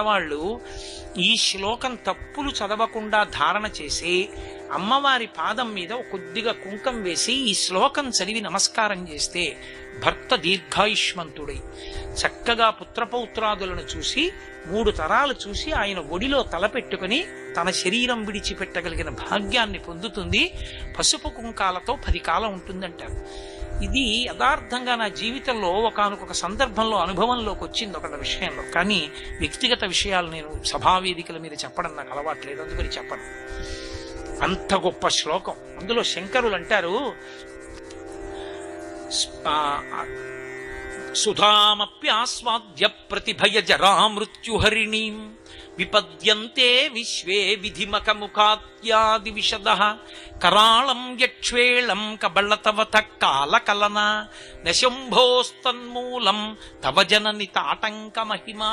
వాళ్ళు ఈ శ్లోకం తప్పులు చదవకుండా ధారణ చేసి అమ్మవారి పాదం మీద కొద్దిగా కుంకం వేసి ఈ శ్లోకం చదివి నమస్కారం చేస్తే భర్త దీర్ఘాయుష్మంతుడై చక్కగా పుత్రపౌత్రాదులను చూసి 3 తరాలు చూసి ఆయన ఒడిలో తలపెట్టుకుని తన శరీరం విడిచిపెట్టగలిగిన భాగ్యాన్ని పొందుతుంది. పసుపు కుంకాలతో 10 కాలం ఉంటుందంటారు. ఇది యథార్థంగా నా జీవితంలో ఒకానొక సందర్భంలో అనుభవంలోకి వచ్చింది ఒక విషయంలో. కానీ వ్యక్తిగత విషయాలు నేను సభావేదికల మీద చెప్పడం నాకు అలవాట్లేదు, అందుకని చెప్పను. అంత గొప్ప శ్లోకం. అందులో శంకరులు అంటారు, సుధామప్యాస్వాద్య ప్రతిభయ జరా మృత్యుహరిణీం విపద్యంతే విశ్వే విధిమకముఖాత్యాది విశదః కరాళం యక్ష్వేళం కబళతవత కాలకలన నశంభోస్తన్మూలం తవ జనని తాటంక మహిమా.